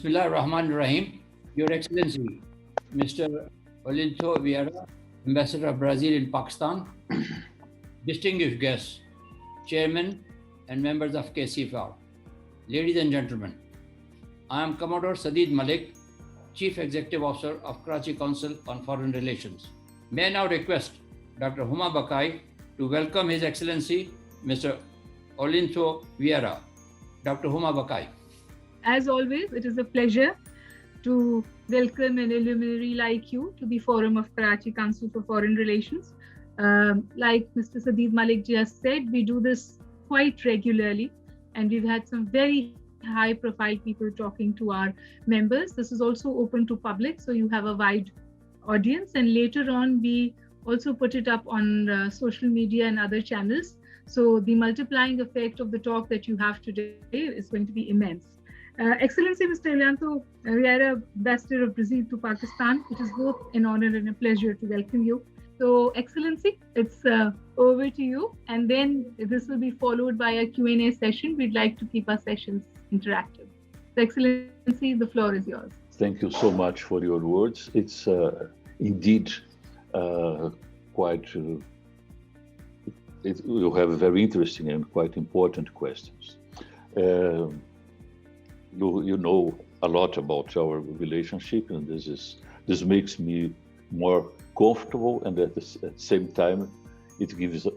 Bismillah ar-Rahman ar-Rahim. Your Excellency, Mr. Olyntho Vieira, Ambassador of Brazil in Pakistan, distinguished guests, Chairman and members of KCFR, ladies and gentlemen, I am Commodore Sadid Malik, Chief Executive Officer of Karachi Council on Foreign Relations. May I now request Dr. Huma Baqai to welcome His Excellency, Mr. Olyntho Vieira. Dr. Huma Baqai. As always, it is a pleasure to welcome an luminary like you to the Forum of Karachi Council for Foreign Relations. Like Mr. Sadid Malik just said, we do this quite regularly, and we've had some very high-profile people talking to our members. This is also open to public, so you have a wide audience. And later on, we also put it up on social media and other channels. So the multiplying effect of the talk that you have today is going to be immense. Excellency Mr. Olyntho Vieira, Ambassador of Brazil to Pakistan, it is both an honor and a pleasure to welcome you. So Excellency, it's over to you, and then this will be followed by a Q&A session. We'd like to keep our sessions interactive. So Excellency, the floor is yours. Thank you so much for your words. It's indeed quite, you have very interesting and quite important questions. You know a lot about our relationship, and this makes me more comfortable, and at the same time, it gives a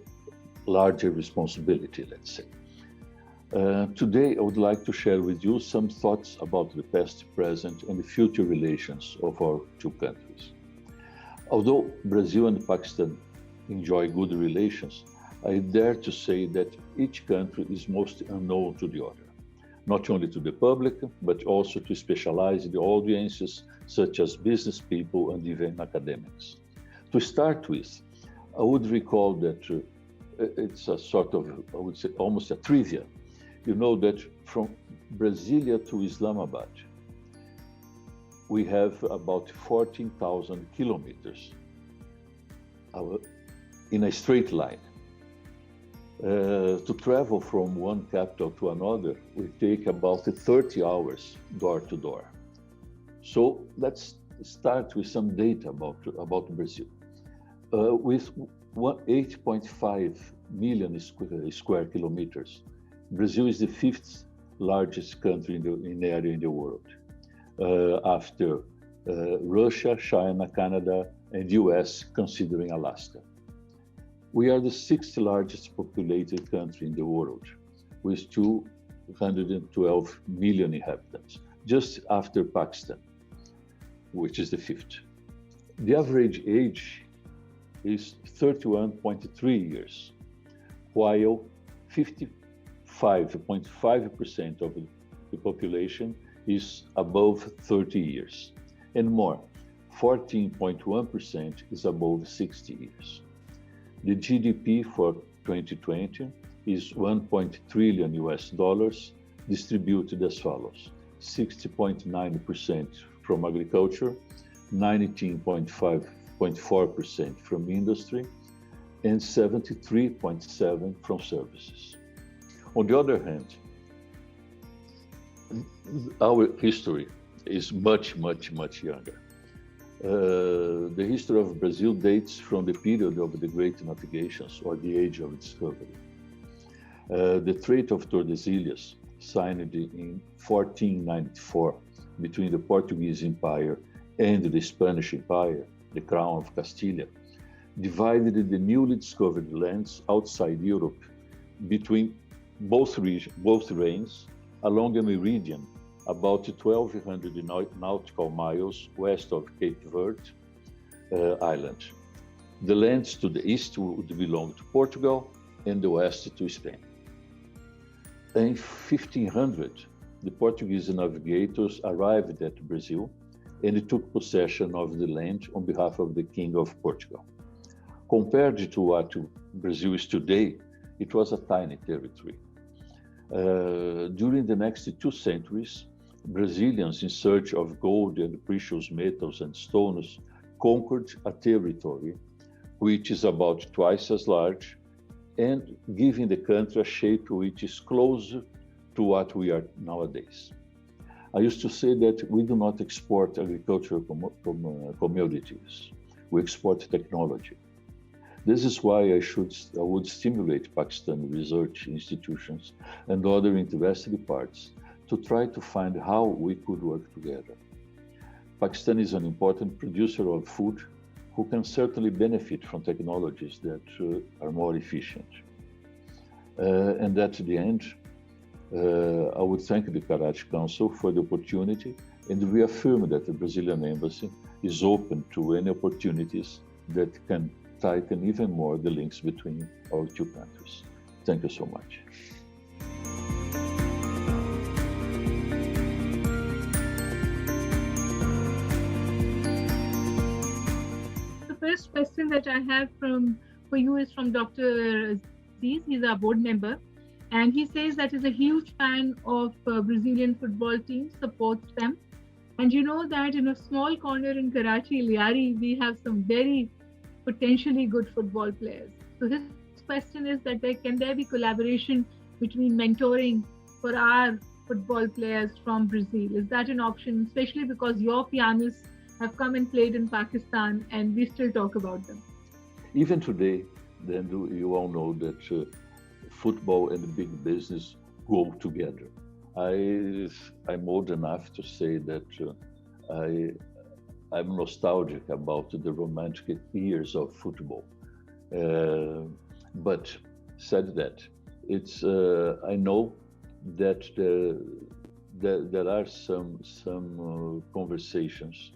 larger responsibility, let's say. Today, I would like to share with you some thoughts about the past, present, and the future relations of our two countries. Although Brazil and Pakistan enjoy good relations, I dare to say that each country is most unknown to the other, not only to the public, but also to specialized audiences such as business people and even academics. To start with, I would recall that it's a sort of, I would say, almost a trivia. You know that from Brasilia to Islamabad, we have about 14,000 kilometers in a straight line. To travel from one capital to another, we take about 30 hours door to door. So let's start with some data about Brazil. With 8.5 million square kilometers, Brazil is the fifth largest country in the area in the world, after Russia, China, Canada, and US, considering Alaska. We are the sixth largest populated country in the world, with 212 million inhabitants, just after Pakistan, which is the fifth. The average age is 31.3 years, while 55.5% of the population is above 30 years, and more, 14.1% is above 60 years. The GDP for 2020 is $1 trillion US, distributed as follows: 60.9% from agriculture, 19.4% from industry, and 73.7% from services. On the other hand, our history is much younger. The history of Brazil dates from the period of the Great Navigations, or the Age of Discovery. The Strait of Tordesilhas, signed in 1494 between the Portuguese Empire and the Spanish Empire, the Crown of Castile, divided the newly discovered lands outside Europe between both reigns along a meridian about 1,200 nautical miles west of Cape Verde Island. The lands to the east would belong to Portugal and the west to Spain. In 1500, the Portuguese navigators arrived at Brazil and took possession of the land on behalf of the King of Portugal. Compared to what Brazil is today, it was a tiny territory. During the next 2 centuries, Brazilians in search of gold and precious metals and stones conquered a territory which is about twice as large and giving the country a shape which is closer to what we are nowadays. I used to say that we do not export agricultural commodities. We export technology. This is why I would stimulate Pakistani research institutions and other interested parties to try to find how we could work together. Pakistan is an important producer of food who can certainly benefit from technologies that are more efficient. And at the end, I would thank the Karachi Council for the opportunity and reaffirm that the Brazilian Embassy is open to any opportunities that can tighten even more the links between our two countries. Thank you so much. The first question that I have for you is from Dr. Aziz. He's our board member. And he says that he's a huge fan of Brazilian football team, supports them. And you know that in a small corner in Karachi, Liari, we have some very potentially good football players. So his question is that can there be collaboration between mentoring for our football players from Brazil? Is that an option, especially because your pianists have come and played in Pakistan and we still talk about them? Even today, then you all know that football and big business go together. I'm old enough to say that I'm nostalgic about the romantic years of football. But said that, I know that there are some conversations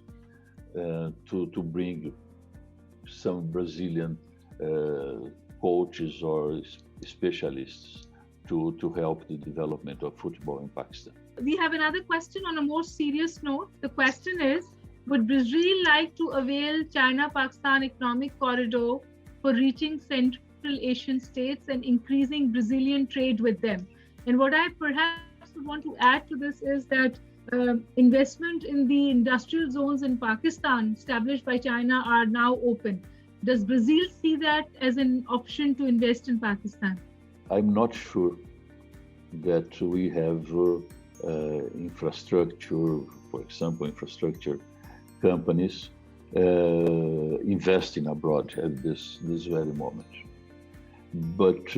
to bring some Brazilian coaches or specialists to help the development of football in Pakistan. We have another question on a more serious note. The question is, would Brazil like to avail China-Pakistan economic corridor for reaching Central Asian states and increasing Brazilian trade with them? And what I perhaps would want to add to this is that investment in the industrial zones in Pakistan established by China are now open. Does Brazil see that as an option to invest in Pakistan? I'm not sure that we have infrastructure, for example, infrastructure companies investing abroad at this very moment. But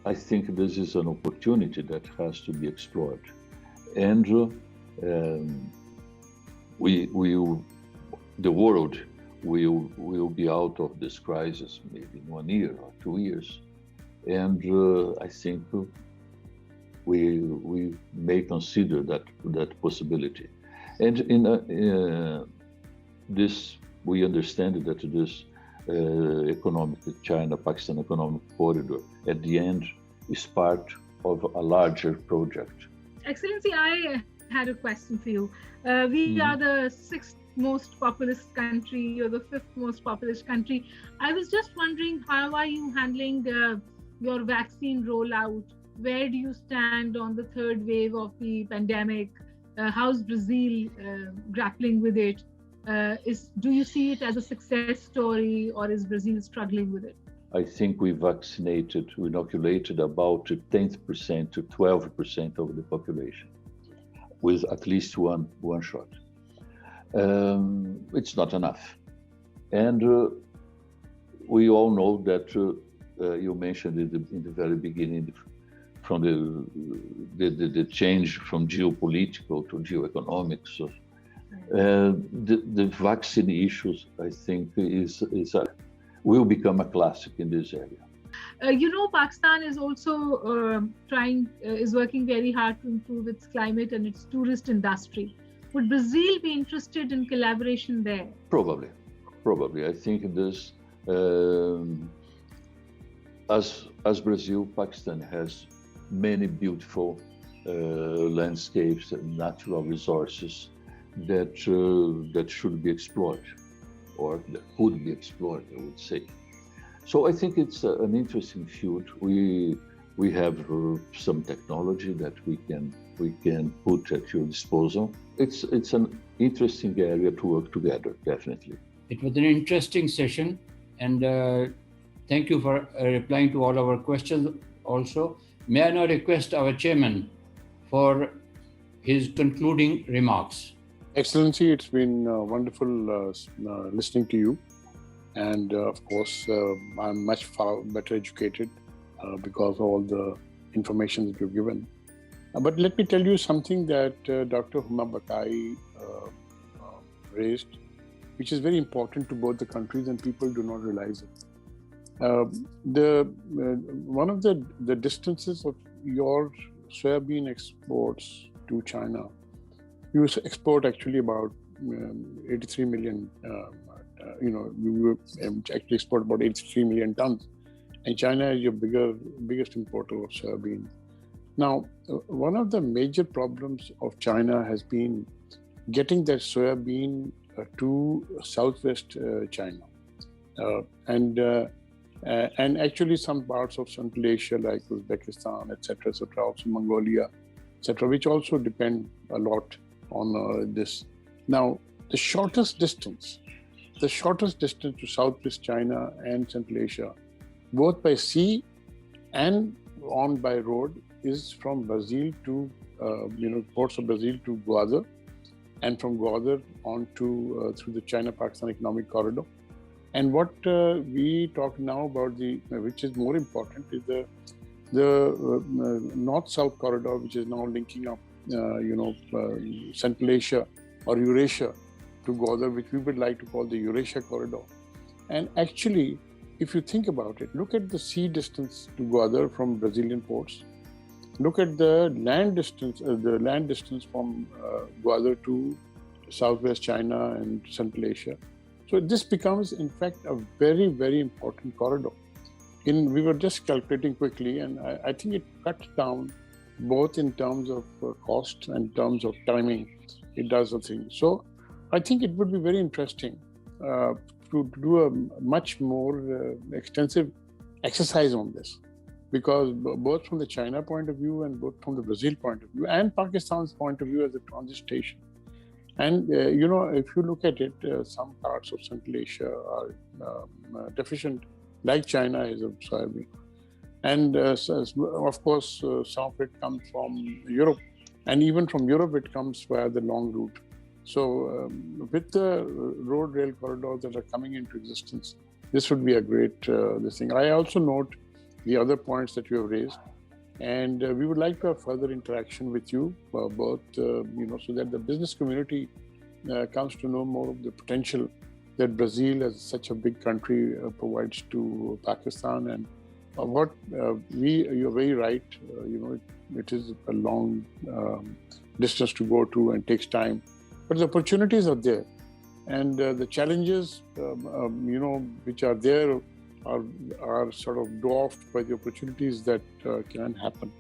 I think this is an opportunity that has to be explored. And the world will be out of this crisis maybe in 1 year or 2 years. And I think we may consider that possibility. And in this, we understand that this economic China-Pakistan economic corridor at the end is part of a larger project. Excellency, I had a question for you. We are the 6th most populous country, or the 5th most populous country. I was just wondering, how are you handling your vaccine rollout? Where do you stand on the 3rd wave of the pandemic? How's Brazil grappling with it? Do you see it as a success story, or is Brazil struggling with it? I think we inoculated about 10% to 12% of the population with at least one shot. It's not enough. And we all know that you mentioned in the very beginning from the change from geopolitical to geoeconomics. The vaccine issues, I think, will become a classic in this area. Pakistan is also is working very hard to improve its climate and its tourist industry. Would Brazil be interested in collaboration there? Probably. I think this, as Brazil, Pakistan has many beautiful landscapes and natural resources that should be explored, or that could be explored, I would say. So I think it's an interesting field. We have some technology that we can put at your disposal. It's an interesting area to work together, definitely. It was an interesting session, and thank you for replying to all our questions also. May I now request our chairman for his concluding remarks. Excellency, it's been wonderful listening to you. And of course, I'm much far better educated because of all the information that you've given. But let me tell you something that Dr. Huma Baqai raised, which is very important to both the countries, and people do not realize it. One of the distances of your soybean exports to China, you export actually about 83 million. You actually export about 83 million tons, and China is your biggest importer of soybean. Now, one of the major problems of China has been getting that soybean to southwest China, and actually some parts of Central Asia like Uzbekistan, etc., also Mongolia, etc., which also depend a lot on this. Now, the shortest distance to southwest China and Central Asia, both by sea and on by road, is from Brazil to ports of Brazil to Gwadar, and from Gwadar on to through the China-Pakistan Economic Corridor. And what we talk now about, which is more important, is the north-south corridor, which is now linking up Central Asia or Eurasia to Gwadar, which we would like to call the Eurasia corridor. And actually, if you think about it, look at the sea distance to Gwadar from Brazilian ports. Look at the land distance from Gwadar to southwest China and Central Asia. So this becomes, in fact, a very, very important corridor. We were just calculating quickly, and I think it cuts down both in terms of cost and in terms of timing. It does the thing. So I think it would be very interesting to do a much more extensive exercise on this, because both from the China point of view and both from the Brazil point of view and Pakistan's point of view as a transit station. And, if you look at it, some parts of Central Asia are deficient, like China is of soybean. And of course, some of it comes from Europe. And even from Europe, it comes via the long route. So with the road rail corridors that are coming into existence, this would be a great thing. I also note the other points that you have raised. And we would like to have further interaction with you, both, so that the business community comes to know more of the potential that Brazil, as such a big country, provides to Pakistan. And you're very right, it is a long distance to go to and takes time. But the opportunities are there. And the challenges, which are there, are sort of dwarfed by the opportunities that can happen.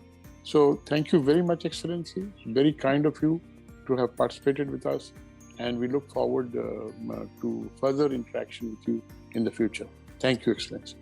So thank you very much, Excellency. Very kind of you to have participated with us. And we look forward to further interaction with you in the future. Thank you, Excellency.